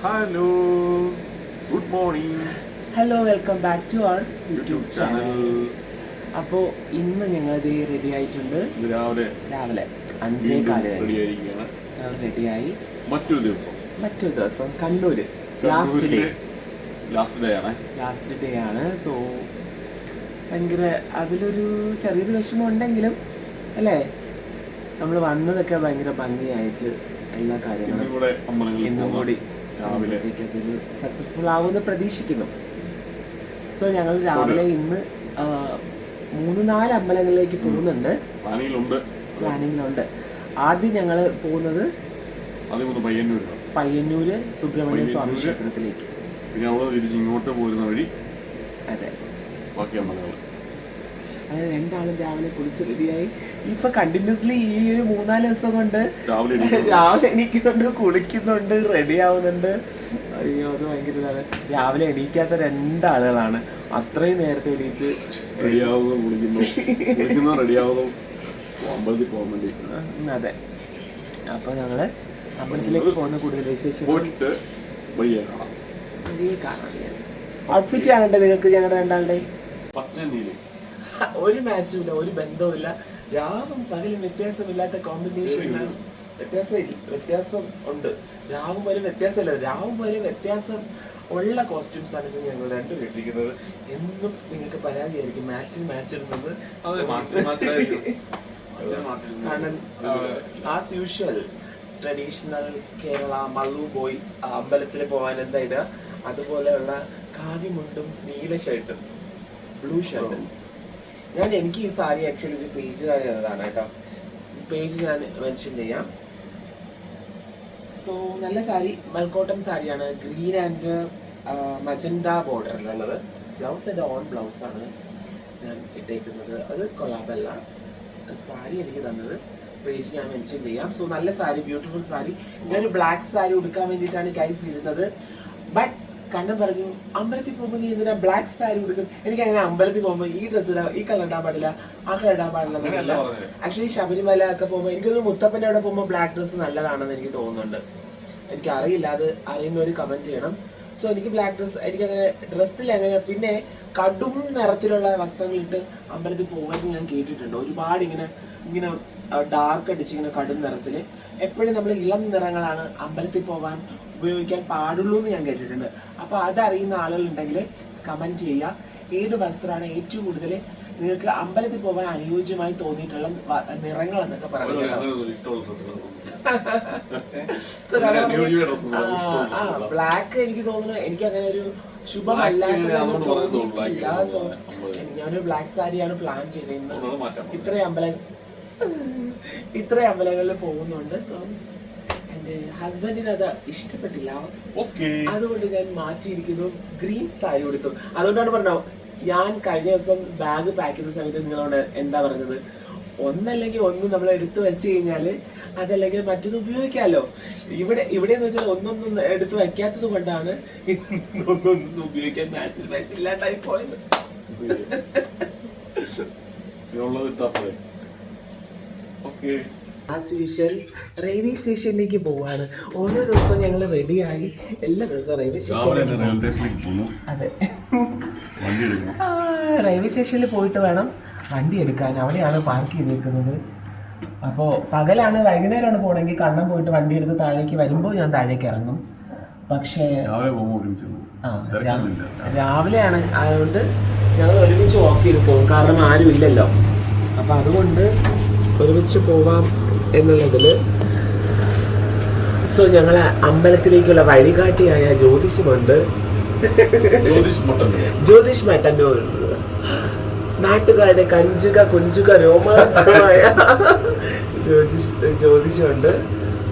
Hello, good morning. Hello, welcome back to our YouTube channel. അപ്പോൾ ഇന്ന് ഞങ്ങൾ ഇത് റെഡി ആയിട്ടുണ്ട്. രാവിലെ 5:15 റെഡിയായി. മറ്റൊരു ദിവസം കണ്ണൂര് ലാസ്റ്റ് ഡേ ആണ്. സോ ഭയങ്കര അതിലൊരു ചെറിയൊരു വിഷമം ഉണ്ടെങ്കിലും അല്ലേ, നമ്മൾ വന്നതൊക്കെ ഭയങ്കര ഭംഗിയായിട്ട് എല്ലാ കാര്യങ്ങളും ഇന്നും കൂടി അതിൽ സക്സസ്ഫുൾ ആവുമെന്ന് പ്രതീക്ഷിക്കുന്നു. സോ ഞങ്ങൾ രാവിലെ ഇന്ന് 3-4 അമ്പലങ്ങളിലേക്ക് പോകുന്നുണ്ട്, പ്ലാനിങ്ങിലുണ്ട്. ആദ്യം ഞങ്ങൾ പോകുന്നത് പയ്യന്നൂര് സുബ്രഹ്മണ്യ സ്വാമി ക്ഷേത്രത്തിലേക്ക്. പിന്നെ അവിടെ തിരിച്ച് ഇങ്ങോട്ട് പോരുന്ന വഴി അതെ ബാക്കി അമ്പലങ്ങൾ. അങ്ങനെ രണ്ടാളും രാവിലെ കുളിച്ച് റെഡിയായി. ഇപ്പൊ കണ്ടിന്യൂസ്ലി ഈ ഒരു 3-4 ദിവസം കൊണ്ട് രാവിലെ എണീക്കുന്നുണ്ട്, കുളിക്കുന്നുണ്ട്, റെഡി ആവുന്നുണ്ട്. അയ്യോ, അത് ഭയങ്കര ഇതാണ്. രാവിലെ എണീക്കാത്ത 2 ആളുകളാണ്. അത്രയും നേരത്തെ എണീറ്റ് റെഡിയാവുന്നു, കുളിക്കുന്നു, റെഡിയാവുന്നു, അമ്പലത്തിൽ പോകാൻ വേണ്ടി. അതെ, അപ്പൊ ഞങ്ങള് അമ്പലത്തിലേക്ക് പോകുന്ന കൂടുതൽ വിശേഷം ഔട്ട്ഫിറ്റ് കാണണ്ടേ നിങ്ങൾക്ക്? ഞങ്ങളുടെ രണ്ടാളുടെ ഒരു മാച്ചും ഇല്ല, ഒരു ബന്ധവുമില്ല. രാവും പകലും വ്യത്യാസമില്ലാത്ത കോമ്പിനേഷനാണ്. വ്യത്യാസം ഉണ്ട്. രാവും പകലും വ്യത്യാസമില്ല, രാവും പകലും വ്യത്യാസം ഉള്ള കോസ്റ്റ്യൂംസ് ആണ് ഇന്ന് ഞങ്ങൾ രണ്ടും ഇട്ടിരിക്കുന്നത്. എന്നും നിങ്ങൾക്ക് പരാതിയായിരിക്കും മാച്ച് ഇടുന്നത്. കാരണം as usual traditional Kerala Mallu boy അമ്പലത്തിൽ പോകാൻ എന്താ ഇടുക, അതുപോലെയുള്ള കാവ്യമുണ്ടും നീല ഷർട്ടും ബ്ലൂ ഷർട്ടും. എനിക്ക് ഈ സാരി ആക്ച്വലി ഒരു പേജ് കാര്യതാണ് കേട്ടോ. പേജ് ഞാൻ മെൻഷൻ ചെയ്യാം. സോ നല്ല സാരി, മൽക്കോട്ടൺ സാരിയാണ്. ഗ്രീൻ ആൻഡ് മജന്ത ബോർഡറിലുള്ളത്. ബ്ലൗസ് എൻ്റെ ഓൺ ബ്ലൗസ് ആണ് ഞാൻ ഇട്ടേക്കുന്നത്. അത് കൊളാബല്ല. സാരി എനിക്ക് തന്നത് പേജ് ഞാൻ മെൻഷൻ ചെയ്യാം. സോ നല്ല സാരി, ബ്യൂട്ടിഫുൾ സാരി. ഞാനൊരു ബ്ലാക്ക് സാരി ഉടുക്കാൻ വേണ്ടിയിട്ടാണ് ഗൈസ് ഇരുന്നത്. ബട്ട് കണ്ണൻ പറഞ്ഞു, അമ്പലത്തിൽ പോകുമ്പോൾ നീ എന്തിനാ ബ്ലാക്ക് സാരി ഉടുക്കും? എനിക്ക് അങ്ങനെ അമ്പലത്തിൽ പോകുമ്പോൾ ഈ ഡ്രസ്സിൽ ഈ കളർ ഇടാൻ പാടില്ല, ആ കളർ ഇടാൻ പാടില്ല. ആക്ച്വലി ശബരിമല ഒക്കെ പോകുമ്പോൾ എനിക്കൊന്ന് മുത്തപ്പൻ്റെ അവിടെ പോകുമ്പോൾ ബ്ലാക്ക് ഡ്രസ്സ് നല്ലതാണെന്ന് എനിക്ക് തോന്നുന്നുണ്ട്. എനിക്കറിയില്ല, അത് അറിയുന്നവർ കമന്റ് ചെയ്യണം. സോ എനിക്ക് ബ്ലാക്ക് ഡ്രസ്സ്, എനിക്കങ്ങനെ ഡ്രസ്സിൽ അങ്ങനെ. പിന്നെ കടും നിറത്തിലുള്ള വസ്ത്രങ്ങളിട്ട് അമ്പലത്തിൽ പോകുമെന്ന് ഞാൻ കേട്ടിട്ടുണ്ട്. ഒരുപാട് ഇങ്ങനെ ഡാർക്ക് അടിച്ച് ഇങ്ങനെ കടും നിറത്തിൽ. എപ്പോഴും നമ്മൾ ഇളം നിറങ്ങളാണ് അമ്പലത്തിൽ പോകാൻ ഉപയോഗിക്കാൻ പാടുള്ളൂ എന്ന് ഞാൻ കേട്ടിട്ടുണ്ട്. അപ്പോൾ അതറിയുന്ന ആളുകളുണ്ടെങ്കിൽ കമന്റ് ചെയ്യുക. ഏത് വസ്ത്രമാണ് ഏറ്റവും കൂടുതൽ നിങ്ങൾക്ക് അമ്പലത്തിൽ പോകാൻ അനുയോജ്യമായി തോന്നിയിട്ടുള്ള നിറങ്ങൾ എന്നൊക്കെ പറയുന്നത്. ബ്ലാക്ക് എനിക്ക് തോന്നുന്നു എനിക്ക് അങ്ങനെ ഒരു ശുഭമല്ലാത്തതെന്ന് തോന്നിയിട്ടില്ല. സോ ഞാനൊരു ബ്ലാക്ക് സാരിയാണ് പ്ലാൻ ചെയ്തത്. ഇത്രയും അമ്പലങ്ങളിൽ പോകുന്നുണ്ട്. സോ എന്റെ ഹസ്ബൻഡിന് അത് ഇഷ്ടപ്പെട്ടില്ല, അതുകൊണ്ട് ഞാൻ മാറ്റിയിരിക്കുന്നു. ഗ്രീൻ സാരി കൊടുത്തു. അതുകൊണ്ടാണ് പറഞ്ഞത്, ഞാൻ കഴിഞ്ഞ ദിവസം ബാഗ് പാക്ക് ചെയ്യുന്ന സമയത്ത് നിങ്ങളോട് എന്താ പറഞ്ഞത്, ഒന്നല്ലെങ്കിൽ ഒന്ന് നമ്മൾ എടുത്തു വെച്ച് കഴിഞ്ഞാല് അതല്ലെങ്കിൽ മറ്റൊന്ന് ഉപയോഗിക്കാമല്ലോ. ഇവിടെ എന്ന് വെച്ചാൽ ഒന്നൊന്നും എടുത്ത് വെക്കാത്തത് കൊണ്ടാണ് ഒന്നൊന്നും ഉപയോഗിക്കാൻ മാച്ച് ഇല്ലാണ്ടായി പോയത്. ആസ് യൂഷ്വൽ റെയിൽവേ സ്റ്റേഷനിലേക്ക് പോവാണ്. ഓരോ ദിവസവും ഞങ്ങൾ റെഡിയായി എല്ലാ ദിവസവും റെയിൽവേ സ്റ്റേഷനിലേക്ക്. അതെ, റെയിൽവേ സ്റ്റേഷനിൽ പോയിട്ട് വേണം വണ്ടി എടുക്കാൻ. അവിടെയാണ് പാർക്ക് ചെയ്തിരിക്കുന്നത്. അപ്പോൾ പകലാണ്, വൈകുന്നേരമാണ് പോകണമെങ്കിൽ കണ്ണം പോയിട്ട് വണ്ടി എടുത്ത് താഴേക്ക് വരുമ്പോൾ ഞാൻ താഴേക്ക് ഇറങ്ങും. പക്ഷേ രാവിലെയാണ് ആയതുകൊണ്ട് ഞങ്ങൾ ഒരുമിച്ച് വാക്ക് ചെയ്ത് പോകും. കാരണം ആരും ഇല്ലല്ലോ. അപ്പം അതുകൊണ്ട് ഒരുമിച്ച് പോവാം എന്നുള്ളതിൽ. സോ ഞങ്ങൾ അമ്പലത്തിലേക്കുള്ള വഴികാട്ടിയായ ജ്യോതിഷുമുണ്ട്, ജ്യോതിഷ് മട്ടന്നൂർ. നാട്ടുകാരുടെ കുഞ്ചുക രോമാഞ്ചമായ ജ്യോതിഷുണ്ട്.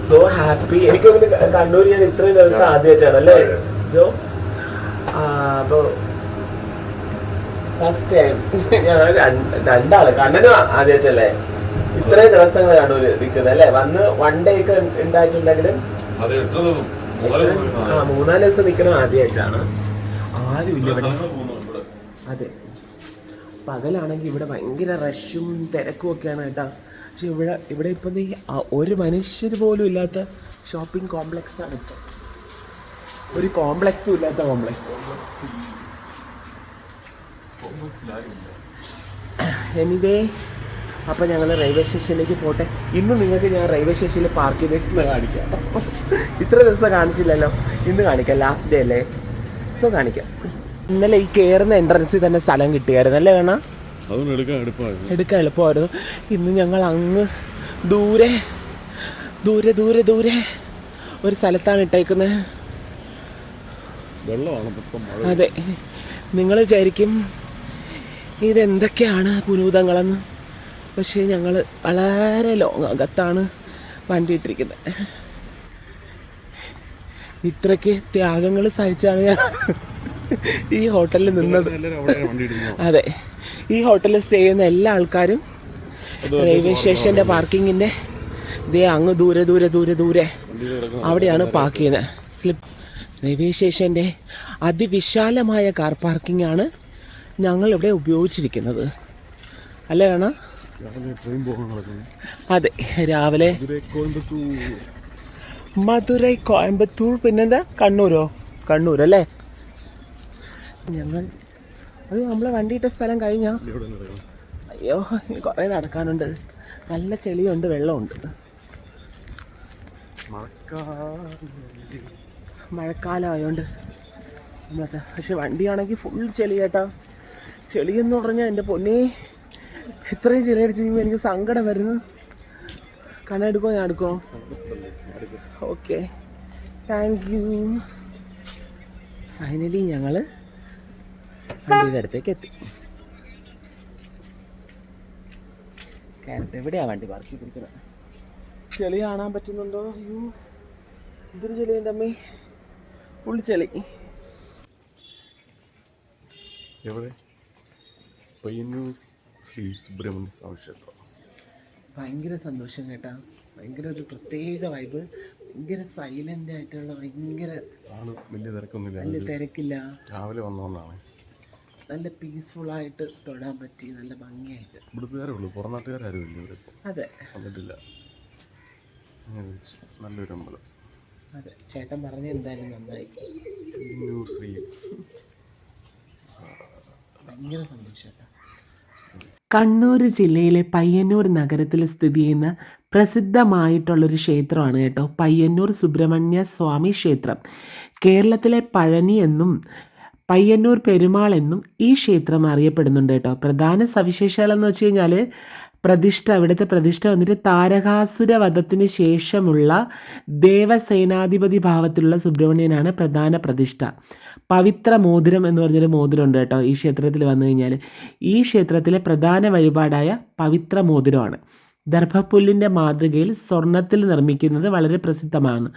So happy. എനിക്കൊന്ന് കണ്ണൂർ ഞാൻ ഇത്രയും ദിവസം ആദ്യമായിട്ടാണ് അല്ലേ ജോ? അപ്പൊ ഫസ്റ്റ് ടൈം ഞങ്ങൾ രണ്ടാള്, കണ്ണനും ആദ്യമായിട്ടല്ലേ ഇത്രയും ദിവസങ്ങൾ കണ്ണൂര് നിൽക്കുന്നത് അല്ലേ? വന്ന് 1 ഡേ ഒക്കെ ഉണ്ടായിട്ടുണ്ടെങ്കിലും 3-4 ദിവസം നിൽക്കണം ആദ്യമായിട്ടാണ്. ആരുമില്ല ഇവിടെ. അതെ, പകലാണെങ്കിൽ ഇവിടെ ഭയങ്കര റഷും തിരക്കും ഒക്കെയാണ് കേട്ടോ. പക്ഷെ ഇവിടെ ഇപ്പം ഒരു മനുഷ്യർ പോലും ഇല്ലാത്ത ഷോപ്പിംഗ് കോംപ്ലക്സ് ആണ് ഇപ്പം. ഒരു കോംപ്ലക്സും ഇല്ലാത്ത കോംപ്ലക്സ്. എനിവേ അപ്പോൾ ഞങ്ങൾ റെയിൽവേ സ്റ്റേഷനിലേക്ക് പോട്ടെ. ഇന്ന് നിങ്ങൾക്ക് ഞാൻ റെയിൽവേ സ്റ്റേഷനിൽ പാർക്ക് ചെയ്തിട്ട് കാണിക്കാം. ഇത്ര ദിവസം കാണിച്ചില്ലല്ലോ, ഇന്ന് കാണിക്കാം. ലാസ്റ്റ് ഡേ അല്ലേ, സോ കാണിക്കാം. ഇന്നലെ ഈ കയറുന്ന എൻട്രൻസിൽ തന്നെ സ്ഥലം കിട്ടിയായിരുന്നു അല്ലേ കാണാ, എടുക്കാൻ എളുപ്പമായിരുന്നു. ഇന്ന് ഞങ്ങൾ അങ്ങ് ദൂരെ ദൂരെ ദൂരെ ദൂരെ ഒരു സ്ഥലത്താണ് ഇട്ടേക്കുന്നത്. അതെ, നിങ്ങൾ വിചാരിക്കും ഇതെന്തൊക്കെയാണ് പുനൂതങ്ങളെന്ന്, പക്ഷേ ഞങ്ങൾ വളരെ ലോങ് അകത്താണ് വണ്ടി ഇട്ടിരിക്കുന്നത്. ഇത്രയ്ക്ക് ത്യാഗങ്ങൾ സഹിച്ചാണ് ഞാൻ ഈ ഹോട്ടലിൽ നിന്നത്. അതെ, ഈ ഹോട്ടലിൽ സ്റ്റേ ചെയ്യുന്ന എല്ലാ ആൾക്കാരും റെയിൽവേ സ്റ്റേഷൻ്റെ പാർക്കിങ്ങിൻ്റെ ഇതേ അങ്ങ് ദൂരെ ദൂരെ ദൂരെ ദൂരെ അവിടെയാണ് പാർക്ക് ചെയ്യുന്നത്. റെയിൽവേ സ്റ്റേഷൻ്റെ അതിവിശാലമായ കാർ പാർക്കിംഗ് ആണ് ഞങ്ങളിവിടെ ഉപയോഗിച്ചിരിക്കുന്നത് അല്ലേ കാണാ. അതെ, രാവിലെ മധുരൈ, കോയമ്പത്തൂർ, പിന്നെന്താ കണ്ണൂർ അല്ലേ. ഞങ്ങൾ നമ്മളെ വണ്ടിയിട്ട സ്ഥലം കഴിഞ്ഞാ, അയ്യോ കുറേ നടക്കാനുണ്ട്. നല്ല ചെളിയുണ്ട്, വെള്ളമുണ്ട്. മഴക്കാലം ആയതുകൊണ്ട് പക്ഷെ വണ്ടിയാണെങ്കിൽ ഫുൾ ചെളി കേട്ടോ. ചെളിയെന്ന് പറഞ്ഞാൽ എൻ്റെ പൊന്നേ, ഇത്രയും ചെളി അടിച്ച് കഴിയുമ്പോൾ എനിക്ക് സങ്കടം വരുന്നു. കണ്ണെടുക്കോ, ഞാൻ എടുക്കോ? Okay, thank you. ഫൈനലി ഞങ്ങൾ വണ്ടിയുടെ അടുത്തേക്ക് എത്തി. എവിടെയാണ് വണ്ടി പാർക്ക് ചെയ്തിരിക്കുന്നത്? ചെളി കാണാൻ പറ്റുന്നുണ്ടോ? അയ്യോ, എന്തൊരു ചെളി എൻ്റെ അമ്മേ, ഫുൾ ചെളി. ശ്രീ സുബ്രഹ്മണ്യ സ്വാമി ക്ഷേത്രം. ഭയങ്കര സന്തോഷം കേട്ടാ, ഭയങ്കര ഒരു പ്രത്യേക വൈബ്, ഭയങ്കര സൈലന്റ് ആയിട്ടുള്ള, ഭയങ്കര വലിയ തിരക്കൊന്നുമില്ല, വലിയ തിരക്കില്ല. രാവിലെ വന്നോണ്ടാണ് നല്ല പീസ്ഫുള്ളായിട്ട് തൊഴാൻ പറ്റി, നല്ല ഭംഗിയായിട്ട്. ഇവിടുത്തുകാരേ ഉള്ളൂ, പുറം നാട്ടുകാരും ഇല്ല. അതെ, വന്നിട്ടില്ല. നല്ലൊരു അമ്പലം. അതെ, ചേട്ടൻ പറഞ്ഞ എന്തായാലും നന്നായി. ശ്രീ ഭയങ്കര സന്തോഷം. കണ്ണൂർ ജില്ലയിലെ പയ്യന്നൂർ നഗരത്തിൽ സ്ഥിതി ചെയ്യുന്ന പ്രസിദ്ധമായിട്ടുള്ളൊരു ക്ഷേത്രമാണ് കേട്ടോ, പയ്യന്നൂർ സുബ്രഹ്മണ്യ സ്വാമി ക്ഷേത്രം. കേരളത്തിലെ പഴനി എന്നും പയ്യന്നൂർ പെരുമാൾ എന്നും ഈ ക്ഷേത്രം അറിയപ്പെടുന്നുണ്ട് കേട്ടോ. പ്രധാന സവിശേഷതകൾ എന്ന് വെച്ച് കഴിഞ്ഞാൽ ഇവിടുത്തെ പ്രതിഷ്ഠ വന്നിട്ട് താരകാസുര വധത്തിന് ശേഷമുള്ള ദേവസേനാധിപതി ഭാവത്തിലുള്ള സുബ്രഹ്മണ്യനാണ് പ്രധാന പ്രതിഷ്ഠ. പവിത്ര മോതിരം എന്ന് പറഞ്ഞൊരു മോതിരം ഉണ്ട് കേട്ടോ ഈ ക്ഷേത്രത്തിൽ വന്നു കഴിഞ്ഞാൽ. ഈ ക്ഷേത്രത്തിലെ പ്രധാന വഴിപാടായ പവിത്ര മോതിരമാണ്. ദർഭപ്പുല്ലിൻ്റെ മാതൃകയിൽ സ്വർണത്തിൽ നിർമ്മിക്കുന്നത് വളരെ പ്രസിദ്ധമാണ്.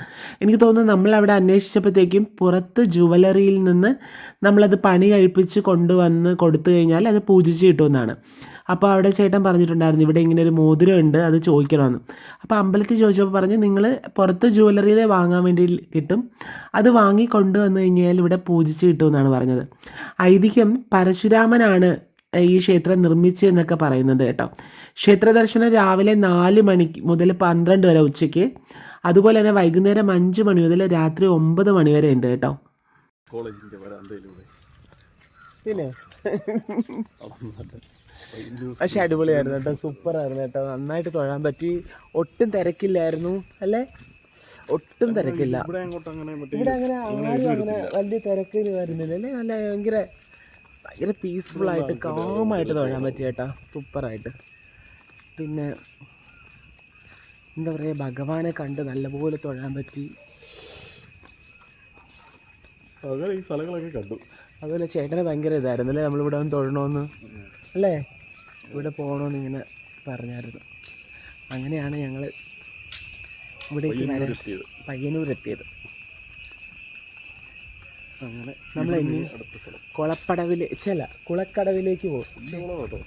എനിക്ക് തോന്നുന്നു നമ്മളവിടെ അന്വേഷിച്ചപ്പോഴത്തേക്കും പുറത്ത് ജുവലറിയിൽ നിന്ന് നമ്മളത് പണി കഴിപ്പിച്ച് കൊണ്ടുവന്ന് കൊടുത്തു കഴിഞ്ഞാൽ അത് പൂജിച്ച് കിട്ടുമെന്നാണ്. അപ്പോൾ അവിടെ ചേട്ടൻ പറഞ്ഞിട്ടുണ്ടായിരുന്നു ഇവിടെ ഇങ്ങനെ ഒരു മോതിരം ഉണ്ട്, അത് ചോദിക്കണമെന്ന്. അപ്പോൾ അമ്പലത്തിൽ ചോദിച്ചപ്പോൾ പറഞ്ഞ് നിങ്ങൾ പുറത്ത് ജുവലറിയിൽ വാങ്ങാൻ വേണ്ടി കിട്ടും, അത് വാങ്ങി കൊണ്ടുവന്നു കഴിഞ്ഞാൽ ഇവിടെ പൂജിച്ച് കിട്ടുമെന്നാണ് പറഞ്ഞത്. ഐതിഹ്യം പരശുരാമനാണ് ഈ ക്ഷേത്രം നിർമ്മിച്ചതെന്നൊക്കെ പറയുന്നുണ്ട് കേട്ടോ. ക്ഷേത്ര ദർശനം രാവിലെ 4 മണി മുതൽ 12 വരെ ഉച്ചയ്ക്ക്, അതുപോലെ തന്നെ വൈകുന്നേരം 5 മണി മുതൽ രാത്രി 9 മണി വരെ ഉണ്ട് കേട്ടോ. പിന്നെ പക്ഷെ അടിപൊളിയായിരുന്നു കേട്ടോ, സൂപ്പർ ആയിരുന്നു കേട്ടോ, നന്നായിട്ട് തൊഴാൻ പറ്റി. ഒട്ടും തിരക്കില്ലായിരുന്നു അല്ലേ, ഒട്ടും തിരക്കില്ല. ഇവിടെ അങ്ങനെ ആരും അങ്ങനെ വലിയ തിരക്കിൽ വരുന്നില്ല അല്ലേ, നല്ല ഭയങ്കര പീസ്ഫുള്ളായിട്ട് കാമായിട്ട് തൊഴാൻ പറ്റി കേട്ടോ, സൂപ്പറായിട്ട്. പിന്നെ എന്താ പറയുക, ഭഗവാനെ കണ്ട് നല്ലപോലെ തൊഴാൻ പറ്റി. ഈ സ്ഥലങ്ങളൊക്കെ കണ്ടു. അതുപോലെ ചേട്ടന് ഭയങ്കര ഇതായിരുന്നു അല്ലേ, നമ്മളിവിടെ ഒന്ന് തൊഴണമെന്ന് അല്ലേ, ഇവിടെ പോകണമെന്ന് ഇങ്ങനെ പറഞ്ഞായിരുന്നു. അങ്ങനെയാണ് ഞങ്ങൾ ഇവിടേക്ക് പയ്യന്നൂരെത്തിയത്. അങ്ങനെ നമ്മൾ ഇനി കുളക്കടവിലേക്ക് പോകും.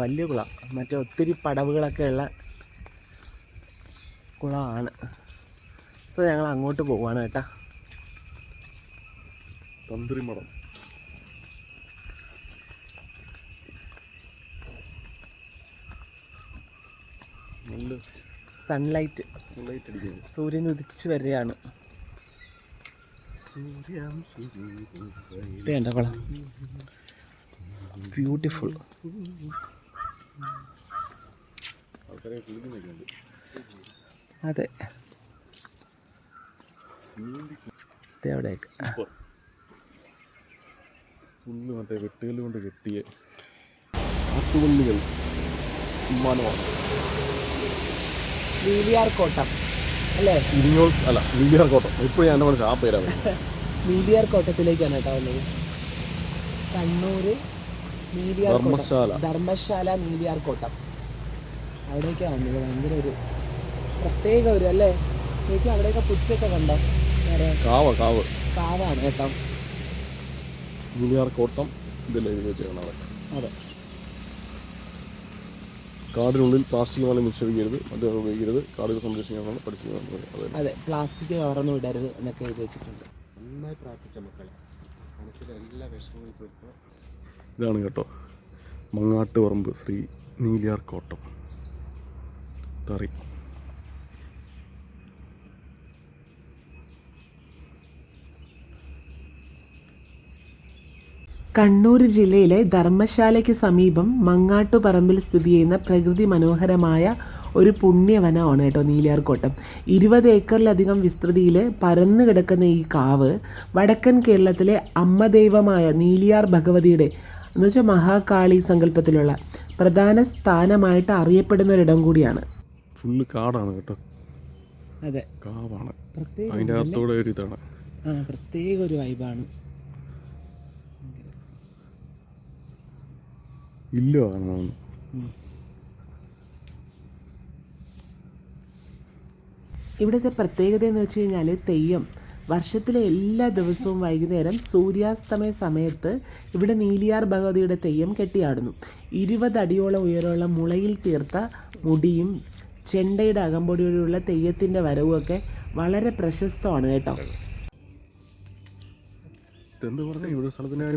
വലിയ കുളം, മറ്റേ ഒത്തിരി പടവുകളൊക്കെ ഉള്ള കുളമാണ്. സോ ഞങ്ങൾ അങ്ങോട്ട് പോവാണ് കേട്ടോ. തന്ത്രിമഠം നല്ല സൺലൈറ്റ് അടിക്കുന്നു, സൂര്യൻ ഉദിച്ചു വരികയാണ്. വേണ്ട കൊള്ളാം, ബ്യൂട്ടിഫുൾ. ആൾക്കാരെ കുളിക്കുന്നുണ്ട്. അതെ, എവിടെയൊക്കെ ഫുള്ള് മറ്റേ വെട്ടുകല്ല് കൊണ്ട് കെട്ടിയ കാട്ടുപള്ളികൾ വിമാനമാണ്. നീലിയാർ കോട്ടം അല്ലേ? ഇരിങ്ങോൾ അല്ല, നീലിയാർ കോട്ടം. ഇപ്പോൾ ഞാൻ എൻ്റെ മനസ്സിൽ ആ പേരാണ്. നീലിയാർ കോട്ടത്തിലേക്കാണ് കേട്ടോ വന്നത്. കണ്ണൂർ നീലിയാർ ധർമ്മശാല നീലിയാർ കോട്ടം, അവിടേക്കാണ് വന്നത്. ഭയങ്കര ഒരു പ്രത്യേക ഒരു അല്ലേ, എനിക്ക് അവിടെയൊക്കെ പുറ്റൊക്കെ കണ്ടോ? കാവാണ് കേട്ടോ. നീലിയാർ കോട്ടം ഇതല്ലേ ഇത് വെച്ചാണ് അവിടെ. അതെ, കാടിനുള്ളിൽ പ്ലാസ്റ്റിക് മാലി നിക്ഷേപിക്കരുത്, മദ്യം ഉപയോഗിക്കരുത്, കാടുകൾ സംരക്ഷിക്കാനാണ് പഠിച്ചിരുന്നത്. അതെ, പ്ലാസ്റ്റിക് കവറൊന്നും ഇടരുത് എന്നൊക്കെ എഴുതി വെച്ചിട്ടുണ്ട്. നന്നായി പ്രാർത്ഥിച്ച മക്കളെ, മനസ്സിലെ എല്ലാ വിഷമവും ഇപ്പോൾ. ഇതാണ് കേട്ടോ മങ്ങാട്ടുപറമ്പ് ശ്രീ നീലിയാർ കോട്ടം തറി. കണ്ണൂർ ജില്ലയിലെ ധർമ്മശാലയ്ക്ക് സമീപം മങ്ങാട്ടുപറമ്പിൽ സ്ഥിതി ചെയ്യുന്ന പ്രകൃതി മനോഹരമായ ഒരു പുണ്യവനമാണ് കേട്ടോ നീലിയാർ കോട്ടം. 20 ഏക്കറിലധികം വിസ്തൃതിയിൽ പരന്നു കിടക്കുന്ന ഈ കാവ് വടക്കൻ കേരളത്തിലെ അമ്മ ദൈവമായ നീലിയാർ ഭഗവതിയുടെ എന്ന് വെച്ചാൽ മഹാകാളി സങ്കല്പത്തിലുള്ള പ്രധാന സ്ഥാനമായിട്ട് അറിയപ്പെടുന്ന ഒരിടം കൂടിയാണ്. ഫുള്ള് കാടാണ് കേട്ടോ. അതെ, കാവാണ്, അതിൻ്റെ അകത്തോടെ ഒരു ഇതാണ്. പ്രത്യേക ഒരു വൈബാണ്. ഇല്ല കാണണമെന്ന്. ഇവിടുത്തെ പ്രത്യേകത എന്ന് വെച്ച് കഴിഞ്ഞാൽ തെയ്യം വർഷത്തിലെ എല്ലാ ദിവസവും വൈകുന്നേരം സൂര്യാസ്തമയ സമയത്ത് ഇവിടെ നീലിയാർ ഭഗവതിയുടെ തെയ്യം കെട്ടിയാടുന്നു. 20 അടിയോളം ഉയരമുള്ള മുളയിൽ തീർത്ത മുടിയും ചെണ്ടയുടെ അകമ്പൊടിയോടുള്ള തെയ്യത്തിൻ്റെ വരവുമൊക്കെ വളരെ പ്രശസ്തമാണ് കേട്ടോ.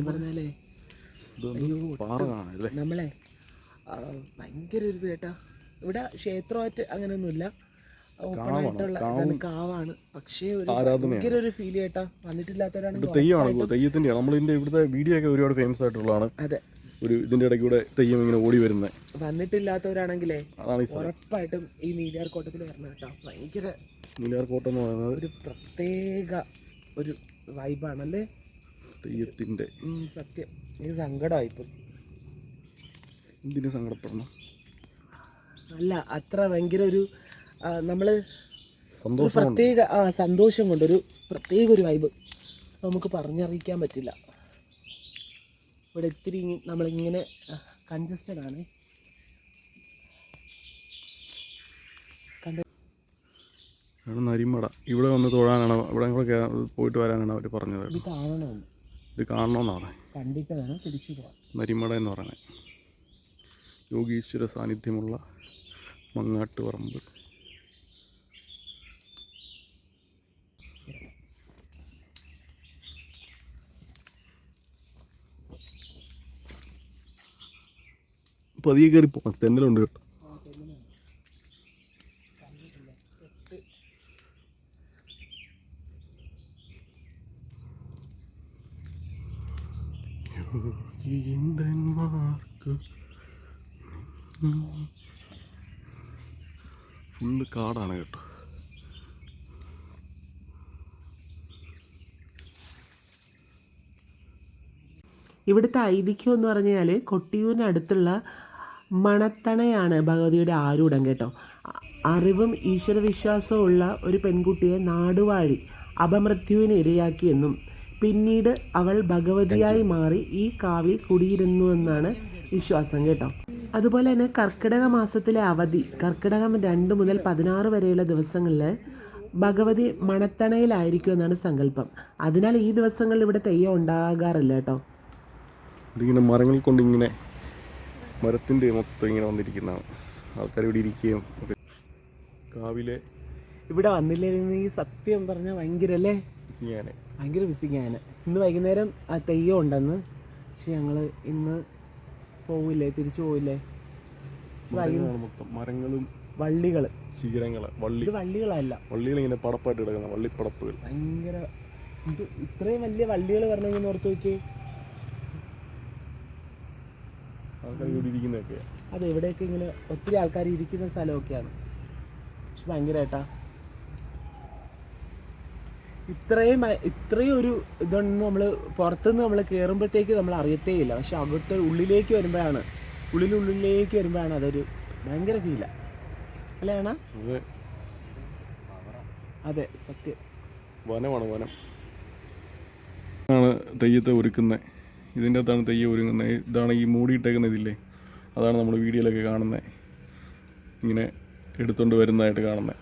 പറഞ്ഞാലേ നമ്മളെ ഭയങ്കര ഒരു കേട്ടാ, ഇവിടെ ക്ഷേത്രമായിട്ട് അങ്ങനെയൊന്നുമില്ല, കാവാണ്. പക്ഷേ ഭയങ്കര ഒരു ഫീൽ കേട്ടാ, വന്നിട്ടില്ലാത്തവരാണെങ്കിൽ തെയ്യത്തിന്റെ നമ്മളിന്റെ ഇവിടുത്തെ വീഡിയോ ഒക്കെ ഒരുപാട് ഫേമസ് ആയിട്ടുള്ളതാണ്. അതെ, ഒരു ഇതിന്റെ ഇടയ്ക്കൂടെ തെയ്യം ഇങ്ങനെ ഓടി വരുന്നത്. വന്നിട്ടില്ലാത്തവരാണെങ്കിലേ ഉറപ്പായിട്ടും ഈ നീലിയാർ കോട്ടത്തിൽ വരണം കേട്ടോ. ഭയങ്കര നീലിയാർ കോട്ടം എന്ന് പറയുന്നത് ഒരു പ്രത്യേക ഒരു വൈബാണല്ലേ തെയ്യത്തിന്റെ. സത്യം, എനിക്ക് സങ്കടമായിപ്പോ. എന്തിനു സങ്കടപ്പെടണം? അല്ല, അത്ര ഭയങ്കര ഒരു നമ്മള് പ്രത്യേക സന്തോഷം കൊണ്ടൊരു പ്രത്യേക ഒരു വൈബ് നമുക്ക് പറഞ്ഞറിയിക്കാൻ പറ്റില്ല. ഇവിടെ ഇത്തിരി നമ്മളിങ്ങനെ കൺജസ്റ്റഡ് ആണ്. നരിമട ഇവിടെ വന്ന് തൊഴാനാണ്, ഇവിടെ പോയിട്ട് വരാനാണ് അവർ പറഞ്ഞത്. ഇത് കാണണമെന്നാണ് കണ്ടിട്ട് വേണം തിരിച്ചു പോകാൻ. നരിമട എന്ന് പറയുന്നത് യോഗീശ്വര സാന്നിധ്യമുള്ള മങ്ങാട്ടുപറമ്പ്. പതിയെ കയറി പോകാം, തെന്നലുണ്ട് കേട്ടോ. ഫുള്ള് കാടാണ് കേട്ടോ. ഇവിടുത്തെ ഐതിഹ്യം എന്ന് പറഞ്ഞാൽ കൊട്ടിയൂരിനടുത്തുള്ള മണത്തണയാണ് ഭഗവതിയുടെ ആരൂഢം കേട്ടോ. അറിവും ഈശ്വരവിശ്വാസവും ഉള്ള ഒരു പെൺകുട്ടിയെ നാടുവാഴി അപമൃത്യുവിന് ഇരയാക്കിയെന്നും പിന്നീട് അവൾ ഭഗവതിയായി മാറി ഈ കാവിൽ കുടിയിരുന്നുവെന്നാണ് വിശ്വാസം കേട്ടോ. അതുപോലെ തന്നെ കർക്കിടക മാസത്തിലെ അവധി, കർക്കിടകം 2 മുതൽ 16 വരെയുള്ള ദിവസങ്ങളിൽ ഭഗവതി മണത്തണയിലായിരിക്കും എന്നാണ് സങ്കല്പം. അതിനാൽ ഈ ദിവസങ്ങളിൽ ഇവിടെ തെയ്യം ഉണ്ടാകാറില്ല കേട്ടോ. ഇതിങ്ങനെ മരങ്ങൾ കൊണ്ട് ഇങ്ങനെ മരത്തിൻ്റെ മൊത്തം ഇങ്ങനെ വന്നിരിക്കുന്നതാണ്. ആൾക്കാർ ഇവിടെ ഇരിക്കുകയും കാവിലെ ഇവിടെ വന്നില്ലായിരുന്നു ഈ സത്യം പറഞ്ഞാൽ ഭയങ്കര അല്ലേ ഭയങ്കര വിസിങ്ങാണ്. ഇന്ന് വൈകുന്നേരം ആ തെയ്യം ഉണ്ടെന്ന്, പക്ഷെ ഞങ്ങൾ ഇന്ന് പോവില്ലേ, തിരിച്ചു പോവില്ലേ. മരങ്ങളും വള്ളികൾ, ശിഖരങ്ങൾ, വള്ളികളല്ല, വള്ളികൾ ഇങ്ങനെ പടപ്പായിട്ട് കിടക്കുന്ന വള്ളിപ്പടപ്പുകൾ. ഭയങ്കര ഇത് ഇത്രയും വലിയ വള്ളികൾ വരണമെങ്കിൽ ഓർത്ത് നോക്കി. ആൾക്കാർ ഇവിടെ ഇരിക്കുന്നതൊക്കെ അത് എവിടെയൊക്കെ ഇങ്ങനെ ഒത്തിരി ആൾക്കാർ ഇരിക്കുന്ന സ്ഥലമൊക്കെയാണ്. പക്ഷെ ഭയങ്കരമായിട്ടാ ഇത്രയും ഒരു ഇതൊന്നും നമ്മൾ പുറത്തുനിന്ന് നമ്മൾ കയറുമ്പോഴത്തേക്ക് നമ്മൾ അറിയത്തേ ഇല്ല. പക്ഷെ അകത്ത് ഉള്ളിലേക്ക് വരുമ്പോഴാണ് അതൊരു ഭയങ്കര ഫീലാണ് അല്ലേ അണ്ണാ? അതെ സത്യം. വനമാണ് വനം ആണ് തെയ്യത്തെ ഒരുക്കുന്നത്. ഇതിൻ്റെ അകത്താണ് തെയ്യം ഒരുങ്ങുന്നത്. ഇതാണ് ഈ മൂടിയിട്ടേക്കുന്ന ഇതില്ലേ, അതാണ് നമ്മൾ വീഡിയോയിലൊക്കെ കാണുന്നത്. ഇങ്ങനെ എടുത്തുകൊണ്ട് വരുന്നതായിട്ട് കാണുന്നത്.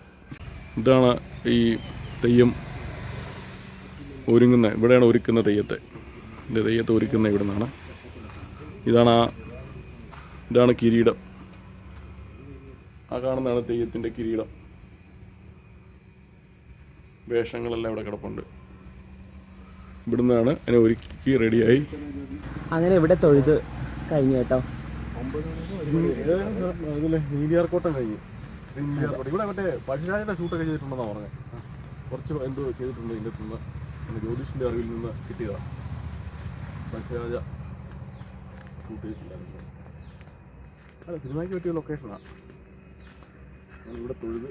ഇതാണ് ഈ തെയ്യം ഒരുങ്ങുന്നത്. ഇവിടെയാണ് ഒരുക്കുന്ന തെയ്യത്തെ. ഇതിൻ്റെ തെയ്യത്തെ ഒരുക്കുന്നത് ഇവിടെ നിന്നാണ്. ഇതാണ് കിരീടം. ആ കാണുന്നതാണ് തെയ്യത്തിൻ്റെ കിരീടം. വേഷങ്ങളെല്ലാം ഇവിടെ കിടപ്പുണ്ട്. ഇവിടുന്നാണ് അതിനെ ഒരുക്കി റെഡിയായി. അങ്ങനെ ഇവിടെ തൊഴുത് കഴിഞ്ഞു കേട്ടോ. നീലിയാർക്കോട്ടം കഴിഞ്ഞു. ഇവിടെ മറ്റേ പഴശ്ശിരാജയുടെ ഷൂട്ടൊക്കെ ചെയ്തിട്ടുണ്ടെന്നാണ് പറഞ്ഞത്. കുറച്ച് എന്തോ ചെയ്തിട്ടുണ്ട് ഇതിൻ്റെ നിന്ന്. ജ്യോതിഷിൻ്റെ അറിവിൽ നിന്ന് കിട്ടിയതാണ്. പഴശ്ശിരാജ ഷൂട്ട് ചെയ്തിട്ടുണ്ടായിരുന്നു. അല്ല, സിനിമയ്ക്ക് പറ്റിയ ലൊക്കേഷനാണ്. ഇവിടെ തൊഴുത്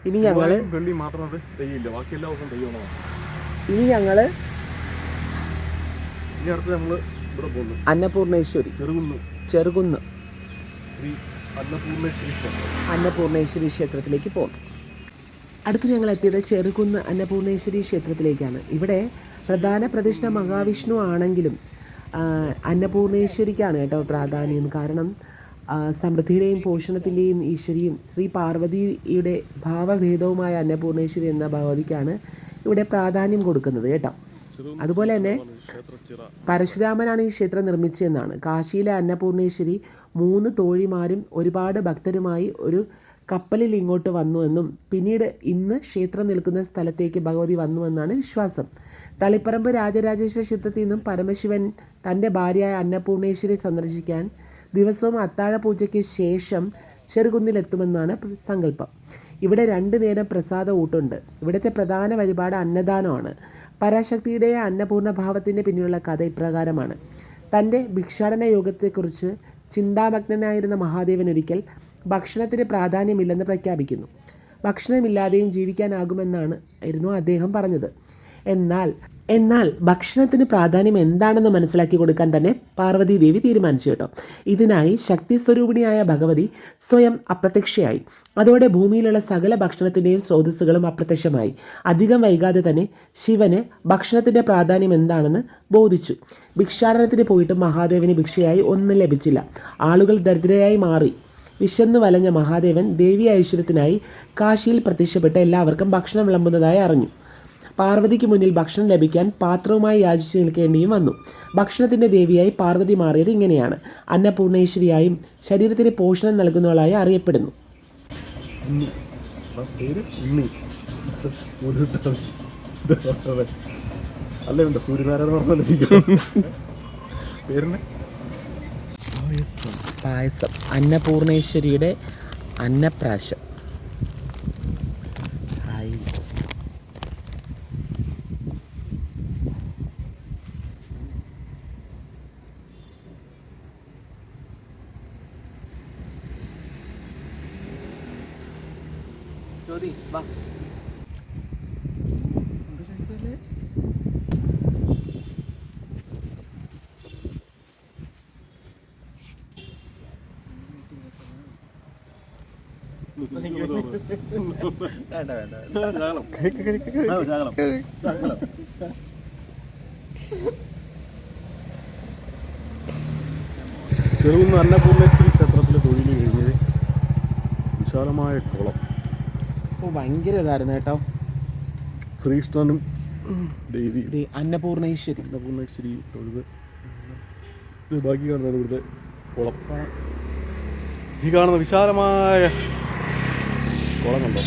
ഇനി ഞങ്ങള് വെള്ളി മാത്രം അത് തെയ്യില്ല, ബാക്കി എല്ലാ ദിവസവും തെയ്യമാണ്. ഇനി അടുത്ത് നമ്മള് ഇവിടെ പോകുന്നു. അന്നപൂർണേശ്വരി ചെറുകുന്ന് ശ്രീ അന്നപൂർണേശ്വരി ക്ഷേത്രത്തിലേക്ക് പോകുന്നു. അടുത്ത് ഞങ്ങൾ എത്തിയത് ചെറുകുന്ന് അന്നപൂർണേശ്വരി ക്ഷേത്രത്തിലേക്കാണ്. ഇവിടെ പ്രധാന പ്രതിഷ്ഠ മഹാവിഷ്ണു ആണെങ്കിലും അന്നപൂർണേശ്വരിക്കാണ് കേട്ടോ പ്രാധാന്യം. കാരണം സമൃദ്ധിയുടെയും പോഷണത്തിൻ്റെയും ഈശ്വരിയും ശ്രീ പാർവതിയുടെ ഭാവഭേദവുമായ അന്നപൂർണേശ്വരി എന്ന ഭഗവതിക്കാണ് ഇവിടെ പ്രാധാന്യം കൊടുക്കുന്നത് കേട്ടോ. അതുപോലെ തന്നെ പരശുരാമനാണ് ഈ ക്ഷേത്രം നിർമ്മിച്ചതെന്നാണ്. കാശിയിലെ അന്നപൂർണേശ്വരി 3 തോഴിമാരും ഒരുപാട് ഭക്തരുമായി ഒരു കപ്പലിൽ ഇങ്ങോട്ട് വന്നുവെന്നും പിന്നീട് ഇന്ന് ക്ഷേത്രം നിൽക്കുന്ന സ്ഥലത്തേക്ക് ഭഗവതി വന്നുവെന്നാണ് വിശ്വാസം. തളിപ്പറമ്പ് രാജരാജേശ്വര ക്ഷേത്രത്തിൽ നിന്നും പരമശിവൻ തൻ്റെ ഭാര്യയായ അന്നപൂർണേശ്വരി സന്ദർശിക്കാൻ ദിവസവും അത്താഴ പൂജയ്ക്ക് ശേഷം ചെറുകുന്നിലെത്തുമെന്നാണ് സങ്കല്പം. ഇവിടെ 2 നേരം പ്രസാദ ഊട്ടുണ്ട്. ഇവിടുത്തെ പ്രധാന വഴിപാട് അന്നദാനമാണ്. പരാശക്തിയുടെ അന്നപൂർണ്ണ ഭാവത്തിൻ്റെ പിന്നിലുള്ള കഥ ഇപ്രകാരമാണ്. തൻ്റെ ഭിക്ഷാടന യോഗത്തെക്കുറിച്ച് ചിന്താമഗ്നനായിരുന്ന മഹാദേവൻ ഒരിക്കൽ ഭക്ഷണത്തിന് പ്രാധാന്യമില്ലെന്ന് പ്രഖ്യാപിക്കുന്നു. ഭക്ഷണമില്ലാതെയും ജീവിക്കാനാകുമെന്നായിരുന്നു അദ്ദേഹം പറഞ്ഞത്. എന്നാൽ ഭക്ഷണത്തിന് പ്രാധാന്യം എന്താണെന്ന് മനസ്സിലാക്കി കൊടുക്കാൻ തന്നെ പാർവതി ദേവി തീരുമാനിച്ചു കേട്ടോ. ഇതിനായി ശക്തി സ്വരൂപിണിയായ ഭഗവതി സ്വയം അപ്രത്യക്ഷയായി. അതോടെ ഭൂമിയിലുള്ള സകല ഭക്ഷണത്തിൻ്റെയും സ്രോതസ്സുകളും അപ്രത്യക്ഷമായി. അധികം വൈകാതെ തന്നെ ശിവന് ഭക്ഷണത്തിൻ്റെ പ്രാധാന്യം എന്താണെന്ന് ബോധിച്ചു. ഭിക്ഷാടനത്തിന് പോയിട്ടും മഹാദേവന് ഭിക്ഷയായി ഒന്നും ലഭിച്ചില്ല. ആളുകൾ ദരിദ്രരായി മാറി. വിശന്നു വലഞ്ഞ മഹാദേവൻ ദേവി ഐശ്വര്യത്തിനായി കാശിയിൽ പ്രത്യക്ഷപ്പെട്ട് എല്ലാവർക്കും ഭക്ഷണം വിളമ്പുന്നതായി അറിഞ്ഞു. പാർവതിക്ക് മുന്നിൽ ഭക്ഷണം ലഭിക്കാൻ പാത്രവുമായി യാചിച്ചു നിൽക്കേണ്ടിയും വന്നു. ഭക്ഷണത്തിൻ്റെ ദേവിയായി പാർവതി മാറിയത് ഇങ്ങനെയാണ്. അന്നപൂർണേശ്വരിയായും ശരീരത്തിന് പോഷണം നൽകുന്നവളായി അറിയപ്പെടുന്നു. പായസം അന്നപൂർണേശ്വരിയുടെ അന്നപ്രാശം. ജ്യോതി വാ. ചെറുകുന്ന് അന്നപൂർണേശ്വരി ക്ഷേത്രത്തിലെ തൊഴിൽ കഴിഞ്ഞത് വിശാലമായ കുളം. ഭയങ്കര ഇതായിരുന്നു കേട്ടോ. ശ്രീകൃഷ്ണനും ദേവി അന്നപൂർണേശ്വരി തൊഴുത് ബാക്കി കാണുന്നത് ഇവിടുത്തെ കുളം. ഈ കാണുന്ന വിശാലമായ കുളം കണ്ടോ?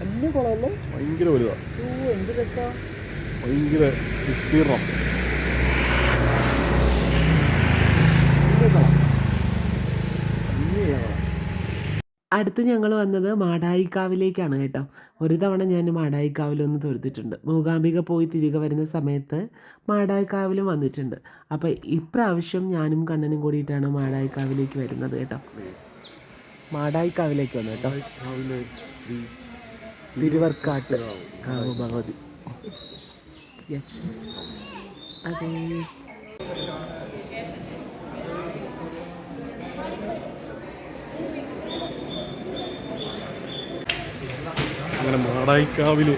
വലിയ കുളമല്ലേ? ഭയങ്കര വലുതാണ്. എന്ത് രസമാണ്. ഭയങ്കര വിസ്തീർണം. അടുത്ത് ഞങ്ങൾ വന്നത് മാടായിക്കാവിലേക്കാണ് കേട്ടോ. ഒരു തവണ ഞാൻ മാടായിക്കാവിലൊന്ന് തൊഴുതിട്ടുണ്ട്. മൂകാംബിക പോയി തിരികെ വരുന്ന സമയത്ത് മാടായിക്കാവിലും വന്നിട്ടുണ്ട്. അപ്പോൾ ഇപ്രാവശ്യം ഞാനും കണ്ണനും കൂടിയിട്ടാണ് മാടായിക്കാവിലേക്ക് വരുന്നത് കേട്ടോ. മാടായിക്കാവിലേക്ക് വന്നു കേട്ടോ. തിരുവർക്കാട്ട് ഭഗവതി. യെസ്, അതെ. അങ്ങനെ മാടായിക്കാവിൽ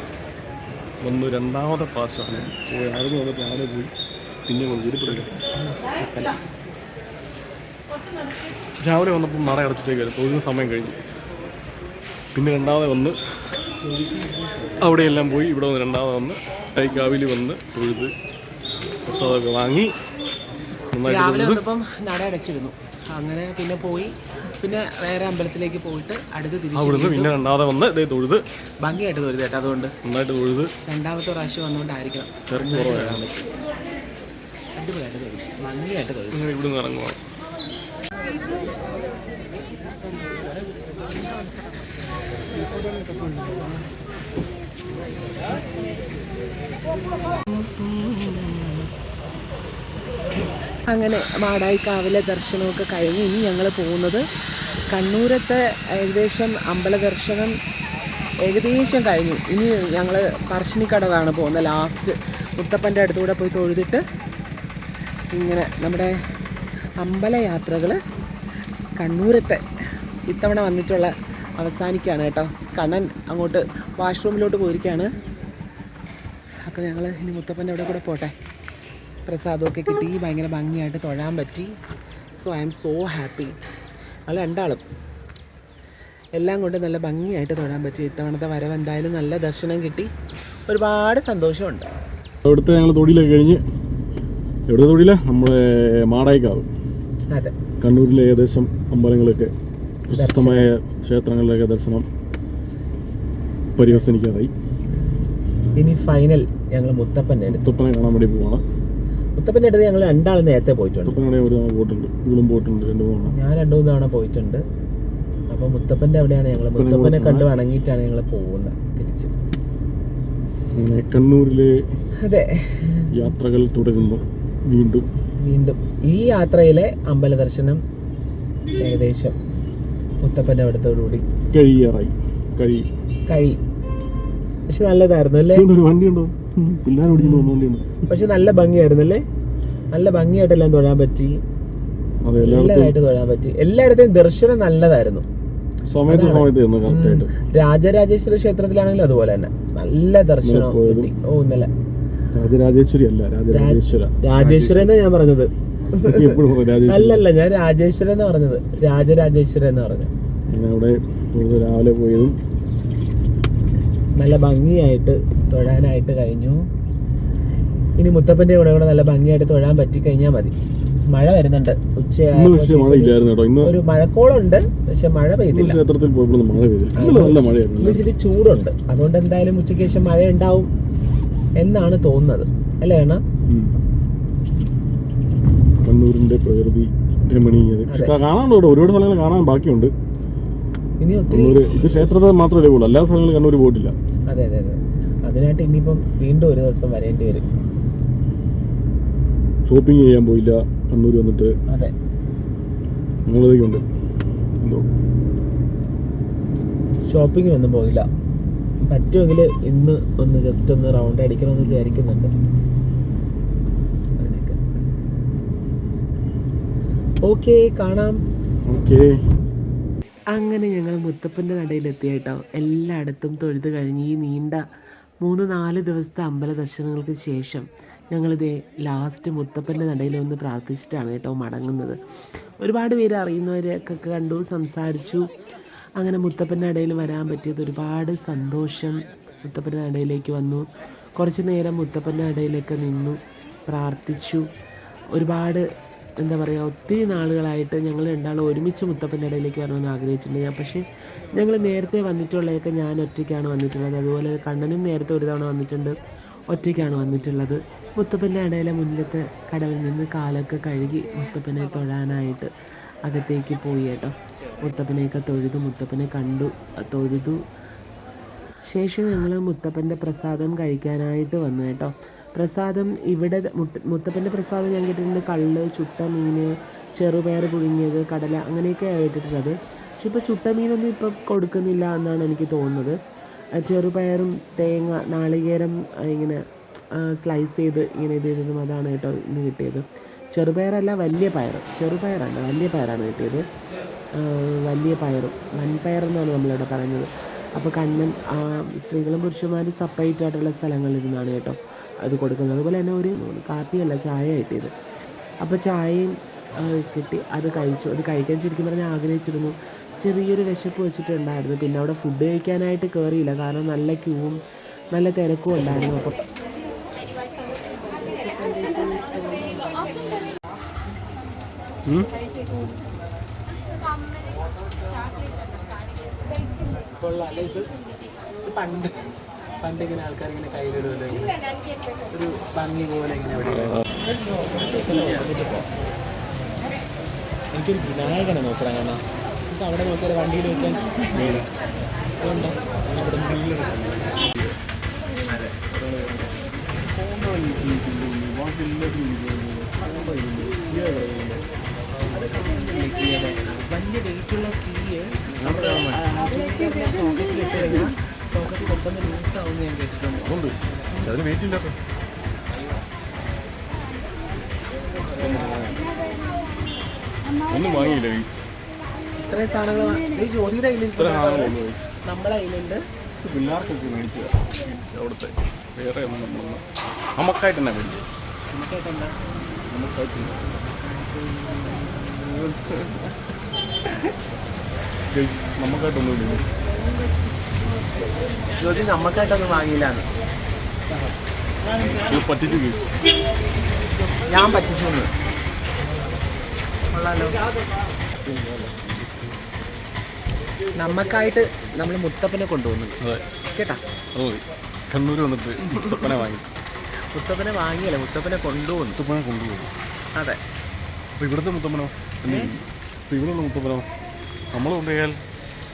വന്ന് രണ്ടാമത്തെ പ്രാവശ്യമാണ് പോയി. ആദ്യം വന്നിട്ട് രാവിലെ പോയി, പിന്നെ ഉരുപ്പെടുക. രാവിലെ വന്നപ്പോൾ നട അടച്ചിട്ടേക്കായിരുന്നു, തൊഴുന്ന സമയം കഴിഞ്ഞു. പിന്നെ രണ്ടാമത് വന്ന് അവിടെയെല്ലാം പോയി. ഇവിടെ വന്ന് രണ്ടാമത് വന്ന് മാടായിക്കാവിൽ വന്ന് തൊഴുത് പ്രസാദമൊക്കെ വാങ്ങി. രാവിലെ വന്നപ്പം നട അടച്ചിരുന്നു. അങ്ങനെ പിന്നെ പോയി, പിന്നെ വേറെ അമ്പലത്തിലേക്ക് പോയിട്ട് അടുത്ത് അവിടുന്ന് പിന്നെ രണ്ടാമത് വന്ന് ഇതേ തൊഴുത് ഭംഗിയായിട്ട് തൊഴുത് കേട്ടോ. അതുകൊണ്ട് നന്നായിട്ട് തൊഴുത് രണ്ടാമത്തെ പ്രാവശ്യം വന്നുകൊണ്ടായിരിക്കണം തിരക്ക് കുറവാണ്. അടിപൊളിയായിട്ട് തൊഴുതു, ഭംഗിയായിട്ട് തൊഴുതു. ഇവിടുന്ന് ഇറങ്ങുക. അങ്ങനെ മാടായിക്കാവിലെ ദർശനമൊക്കെ കഴിഞ്ഞ് ഇനി ഞങ്ങൾ പോകുന്നത് കണ്ണൂരത്തെ ഏകദേശം അമ്പല ദർശനം ഏകദേശം കഴിഞ്ഞു. ഇനി ഞങ്ങൾ പറശ്ശിനിക്കടവാണ് പോകുന്നത്. ലാസ്റ്റ് മുത്തപ്പൻ്റെ അടുത്തുകൂടെ പോയി തൊഴുതിട്ട് ഇങ്ങനെ നമ്മുടെ അമ്പലയാത്രകൾ കണ്ണൂരത്തെ ഇത്തവണ വന്നിട്ടുള്ള അവസാനിക്കുകയാണ് കേട്ടോ. കണ്ണൻ അങ്ങോട്ട് വാഷ്റൂമിലോട്ട് പോയിരിക്കുകയാണ്. അപ്പോൾ ഞങ്ങൾ ഇനി മുത്തപ്പൻ്റെ അവിടെ കൂടെ പോട്ടെ. പ്രസാദമൊക്കെ കിട്ടി, ഭയങ്കര ഭംഗിയായിട്ട് തൊഴാൻ പറ്റി. So I M so happy. അത് രണ്ടാളും എല്ലാം കൊണ്ട് നല്ല ഭംഗിയായിട്ട് തൊഴാൻ പറ്റി. ഇത്തവണത്തെ വരവ് എന്തായാലും നല്ല ദർശനം കിട്ടി, ഒരുപാട് സന്തോഷമുണ്ട്. അവിടുത്തെ ഞങ്ങൾ തൊഴിലൊക്കെ കഴിഞ്ഞ് എവിടെ തൊഴില നമ്മുടെ മാടായിക്കാവ്, അതെ, കണ്ണൂരിലെ ഏകദേശം അമ്പലങ്ങളൊക്കെ പ്രശസ്തമായ ക്ഷേത്രങ്ങളിലൊക്കെ ദർശനം പരിവസനിക്കാറായി. ഇനി ഫൈനൽ ഞങ്ങൾ മുത്തപ്പനെ കാണാൻ വേണ്ടി പോവാണ്. മുത്തപ്പൻ്റെ അടുത്ത് ഞങ്ങൾ രണ്ടാളും നേരത്തെ പോയിട്ടുണ്ട്. മുത്തപ്പനെ ഒരു തവണ പോയിട്ടുണ്ട്, ഇവളും പോയിട്ടുണ്ട്, 2 തവണ. ഞാൻ 2-3 തവണ പോയിട്ടുണ്ട്. അപ്പോൾ മുത്തപ്പൻ്റെ അവിടെയാണ് ഞങ്ങൾ മുത്തപ്പനെ കണ്ടു വണങ്ങിയിട്ടാണ് ഞങ്ങൾ പോകുന്നത് തിരിച്ച്. അങ്ങനെ കണ്ണൂരിലെ അതെ യാത്രകൾ തുടരുന്നു. വീണ്ടും ഈ യാത്രയിലെ അമ്പല ദർശനം ഏകദേശം മുത്തപ്പൻ്റെ അവിടത്തോടുകൂടി കഴിയും. പക്ഷെ നല്ലതായിരുന്നു അല്ലേ? ഒരു വണ്ടി ഉണ്ടോ? പക്ഷെ നല്ല ഭംഗിയായിരുന്നു അല്ലേ? നല്ല ഭംഗിയായിട്ടെല്ലാം തൊഴാൻ പറ്റി, നല്ലതായിട്ട് തൊഴാൻ പറ്റി. എല്ലായിടത്തെയും ദർശനം നല്ലതായിരുന്നു. രാജരാജേശ്വരി ക്ഷേത്രത്തിലാണെങ്കിലും അതുപോലെ തന്നെ നല്ല ദർശനം കിട്ടി. ഓ, ഇന്നലെ രാജരാജേശ്വരി അല്ല, രാജേശ്വരി എന്നാ ഞാൻ പറഞ്ഞത്. അല്ലല്ല, ഞാൻ രാജേശ്വരി എന്നാ പറഞ്ഞത്, രാജരാജേശ്വരി എന്ന് പറഞ്ഞത്. അവിടെ രാവിലെ പോയതും നല്ല ഭംഗിയായിട്ട് തൊഴാനായിട്ട് കഴിഞ്ഞു. ഇനി മുത്തപ്പൻ്റെ കൂടെ നല്ല ഭംഗിയായിട്ട് തൊഴാൻ പറ്റിക്കഴിഞ്ഞാൽ മതി. മഴ വരുന്നുണ്ട്, ഒരു മഴക്കോളുണ്ട്, പക്ഷെ മഴ പെയ്തില്ല. ഇച്ചിരി ചൂടുണ്ട്. അതുകൊണ്ട് എന്തായാലും ഉച്ചയ്ക്ക് ശേഷം മഴ ഉണ്ടാവും എന്നാണ് തോന്നുന്നത്, അല്ലേ അണ്ണാ? കണ്ണൂരിന്റെ പ്രകൃതി രമണീയത കാണാനുണ്ട്, ഒരുപാട് സ്ഥലങ്ങൾ കാണാൻ ബാക്കിയുണ്ട്. ഇനി ഒത്തിരി ഇത് ക്ഷേത്രത്തിൽ മാത്രമേ ഉള്ളൂ, എല്ലാ സ്ഥലങ്ങളും കണ്ണൂർ പോയിട്ടില്ല. അതെ അതെ അതെ, അതിനായിട്ട് ഇനിയിപ്പം വീണ്ടും ഒരു ദിവസം വരേണ്ടി വരും. ഷോപ്പിംഗ് ചെയ്യാൻ പോയില്ല കണ്ണൂർ വന്നിട്ട്. അതെ, ഞങ്ങളതൊക്കെയുണ്ട്. എന്തോ ഷോപ്പിങ്ങിനൊന്നും പോയില്ല. പറ്റുമെങ്കിൽ ഇന്ന് ഒന്ന് ജസ്റ്റ് ഒന്ന് റൗണ്ട് അടിക്കണമെന്ന് വിചാരിക്കുന്നുണ്ട്. അതിനൊക്കെ ഓക്കെ, കാണാം. ഓക്കെ, അങ്ങനെ ഞങ്ങൾ മുത്തപ്പൻ്റെ നടയിലെത്തി കേട്ടോ. എല്ലായിടത്തും തൊഴുത് കഴിഞ്ഞ് ഈ നീണ്ട 3-4 ദിവസത്തെ അമ്പല ദർശനങ്ങൾക്ക് ശേഷം ഞങ്ങളിതേ ലാസ്റ്റ് മുത്തപ്പൻ്റെ നടയിൽ ഒന്ന് പ്രാർത്ഥിച്ചിട്ടാണ് കേട്ടോ മടങ്ങുന്നത്. ഒരുപാട് പേര് അറിയുന്നവരൊക്കെ കണ്ടു, സംസാരിച്ചു. അങ്ങനെ മുത്തപ്പൻ്റെ നടയിൽ വരാൻ പറ്റിയത് ഒരുപാട് സന്തോഷം. മുത്തപ്പൻ്റെ നടയിലേക്ക് വന്നു, കുറച്ച് നേരം മുത്തപ്പൻ്റെ നടയിലൊക്കെ നിന്നു, പ്രാർത്ഥിച്ചു. ഒരുപാട് എന്താ പറയുക, ഒത്തിരി നാളുകളായിട്ട് ഞങ്ങൾ രണ്ടാളും ഒരുമിച്ച് മുത്തപ്പൻ്റെ ഇടയിലേക്ക് വരണമെന്ന് ആഗ്രഹിച്ചിട്ടുണ്ട്. പക്ഷേ ഞങ്ങൾ നേരത്തെ വന്നിട്ടുള്ളതൊക്കെ ഞാൻ ഒറ്റയ്ക്കാണ് വന്നിട്ടുള്ളത്. അതുപോലെ കണ്ണനും നേരത്തെ ഒരു തവണ വന്നിട്ടുണ്ട്, ഒറ്റയ്ക്കാണ് വന്നിട്ടുള്ളത്. മുത്തപ്പൻ്റെ ഇടയിലെ മുന്നിലത്തെ കടവിൽ നിന്ന് കാലൊക്കെ കഴുകി മുത്തപ്പനെ തൊഴാനായിട്ട് അകത്തേക്ക് പോയി കേട്ടോ. മുത്തപ്പനെയൊക്കെ തൊഴുതു, മുത്തപ്പനെ കണ്ടു, തൊഴുതു. ശേഷം ഞങ്ങൾ മുത്തപ്പൻ്റെ പ്രസാദം കഴിക്കാനായിട്ട് വന്നു കേട്ടോ. പ്രസാദം ഇവിടെ മുത്തപ്പൻ്റെ പ്രസാദം ഞാൻ കേട്ടിട്ടുണ്ട് കള്ള്, ചുട്ട മീൻ, ചെറുപയർ പുഴുങ്ങിയത്, കടല, അങ്ങനെയൊക്കെയാണ് കേട്ടിട്ടുള്ളത്. പക്ഷെ ഇപ്പോൾ ചുട്ട മീനൊന്നും ഇപ്പം കൊടുക്കുന്നില്ല എന്നാണ് എനിക്ക് തോന്നുന്നത്. ചെറുപയറും തേങ്ങ, നാളികേരം ഇങ്ങനെ സ്ലൈസ് ചെയ്ത് ഇങ്ങനെ ഇത് ചെയ്തതും അതാണ് കേട്ടോ ഇന്ന് കിട്ടിയത്. ചെറുപയറല്ല, വലിയ പയർ, ചെറുപയറല്ല വലിയ പയറാണ് കിട്ടിയത്. വലിയ പയറും വൻപയറെന്നാണ് നമ്മളിവിടെ പറയുന്നത്. അപ്പോൾ കണ്ണൻ സ്ത്രീകളും പുരുഷന്മാരും സെപ്പറേറ്റ് ആയിട്ടുള്ള സ്ഥലങ്ങളിൽ നിന്നാണ് കേട്ടോ അത് കൊടുക്കുന്നത്. അതുപോലെ തന്നെ ഒരു കാപ്പിയല്ല ചായ കിട്ടിയത്. അപ്പോൾ ചായയും കിട്ടി, അത് കഴിച്ചു. അത് കഴിക്കാൻ ശരിക്കും പറഞ്ഞാൽ ആഗ്രഹിച്ചിരുന്നു. ചെറിയൊരു വിശപ്പ് വെച്ചിട്ടുണ്ടായിരുന്നു. പിന്നെ അവിടെ ഫുഡ് കഴിക്കാനായിട്ട് കയറിയില്ല, കാരണം നല്ല ക്യൂവും നല്ല തിരക്കും ഉണ്ടായിരുന്നു. അപ്പം കൊള്ളാം. ഇത് പണ്ട് ഇങ്ങനെ ആൾക്കാർ ഇങ്ങനെ കയ്യിലിടുമല്ലോ, ഒരു ഭംഗി പോലെ ഇങ്ങനെ അവിടെ. എനിക്കൊരു വിനായകനെ നോക്കണം. കാരണം നമുക്ക് അവിടെ നോക്കിയാൽ വണ്ടിയിൽ വെക്കാൻ അതുകൊണ്ടോ അവിടെ വലിയ വെയിറ്റുള്ള കീയ് സോക്കറ്റിലിട്ട് കഴിഞ്ഞാൽ സോക്കറ്റ് പെട്ടെന്ന് ലൂസാവുമെന്ന് ഞാൻ കേട്ടിട്ടുണ്ട്. അതിന് വെയിറ്റ് ഇല്ല. ഒന്നും വാങ്ങിയില്ല ഗൈസ്. ഇത്രയും സാധനങ്ങൾ ജ്യോതിയുടെ കയ്യിലുണ്ട്, നമ്മളെ കയ്യിലുണ്ട്. പിള്ളേർക്കൊക്കെ മേടിച്ചത് അവിടുത്തെ വേറെ ഒന്നും നമ്മളൊന്നും നമുക്കായിട്ട് തന്നെ മേടിച്ചു. നമുക്കായിട്ടെന്താ നമുക്കായിട്ടൊന്നുമില്ല ഗൈസ്. ജ്യോതി നമുക്കായിട്ടൊന്നും വാങ്ങിയില്ലാന്ന് പറ്റിച്ചു ഗൈസ്. ഞാൻ പറ്റിച്ചു. കൊള്ളാലോ. നമുക്കായിട്ട് നമ്മൾ മുത്തപ്പനെ കൊണ്ടുപോകുന്നുണ്ട്. അതെ കേട്ടാ, കണ്ണൂർ വന്നിട്ട് മുത്തപ്പനെ വാങ്ങി. മുത്തപ്പനെ വാങ്ങിയല്ല, മുത്തപ്പനെ കൊണ്ടുപോകുന്നു. മുത്തപ്പനെ കൊണ്ടുപോകും. അതെ. അപ്പോൾ ഇവിടുത്തെ മുത്തപ്പനോ? അപ്പോൾ ഇവിടെയുള്ള മുത്തപ്പനോ? നമ്മൾ കൊണ്ടുപോയാൽ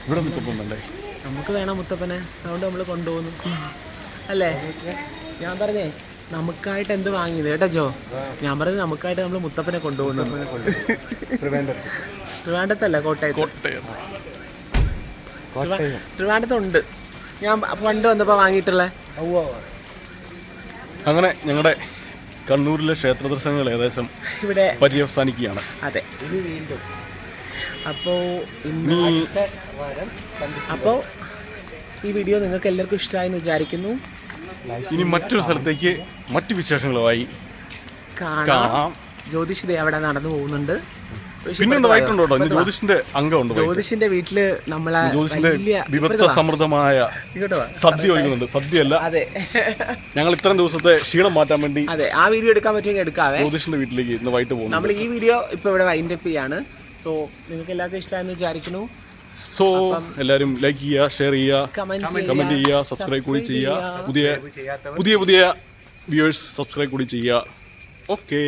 ഇവിടെ മുത്തപ്പനല്ലേ? നമുക്ക് വേണം മുത്തപ്പനെ, അതുകൊണ്ട് നമ്മൾ കൊണ്ടുപോകുന്നു അല്ലേ. ഞാൻ പറഞ്ഞേ നമുക്കായിട്ട് എന്ത് വാങ്ങിയത് കേട്ടോ ജോ. ഞാൻ പറഞ്ഞത് നമുക്കായിട്ട് നമ്മൾ മുത്തപ്പനെ കൊണ്ടുപോകുന്നു. ട്രിവാൻഡ്രത്തല്ല, ട്രിവാൻഡ്രത്തുണ്ട്. ഞാൻ പണ്ട് വന്നപ്പോൾ വാങ്ങിയിട്ടുള്ള. അങ്ങനെ ഞങ്ങളുടെ കണ്ണൂരിലെ ക്ഷേത്ര ദർശനങ്ങൾ ഏകദേശം ഇവിടെ പര്യവസാനിക്കുകയാണ്. അതെ, ഇനി വീണ്ടും. അപ്പോൾ ഈ വീഡിയോ നിങ്ങൾക്ക് എല്ലാവർക്കും ഇഷ്ടമായെന്ന് വിചാരിക്കുന്നു. ഇനി മറ്റൊരു സ്ഥലത്തേക്ക് മറ്റു വിശേഷങ്ങളുമായി കാണാം. ജ്യോതിഷ് അവിടെ നടന്നു പോകുന്നുണ്ട്. പിന്നെ വൈകിട്ടുണ്ടോ ജ്യോതിഷിന്റെ അംഗമുണ്ട്. ജ്യോതിഷിന്റെ വീട്ടില് നമ്മളെ വിഭക്ത സമൃദ്ധമായ സദ്യ ഒരുക്കുന്നുണ്ട്. സദ്യയല്ല, അതെ, ഞങ്ങൾ ഇത്രയും ദിവസത്തെ ക്ഷീണം മാറ്റാൻ വേണ്ടി അതെ ആ വീഡിയോ എടുക്കാൻ പറ്റുമെങ്കിൽ എടുക്കാവേ. ജ്യോതിഷിന്റെ വീട്ടിലേക്ക് ഇന്ന് വൈകിട്ട് പോകുന്നു. നമ്മൾ ഈ വീഡിയോ ഇപ്പൊ ഇവിടെ വൈൻഡ് അപ്പ് ചെയ്യാണ്. സോ നിങ്ങൾക്ക് എല്ലാവർക്കും ഇഷ്ടമായെന്ന് വിചാരിക്കുന്നു. സോ എല്ലാവരും ലൈക്ക് ചെയ്യുക, ഷെയർ ചെയ്യുക, കമന്റ് ചെയ്യുക, സബ്സ്ക്രൈബ് കൂടി ചെയ്യുക. പുതിയ വ്യൂവേഴ്സ് സബ്സ്ക്രൈബ് കൂടി ചെയ്യുക. ഓക്കെ.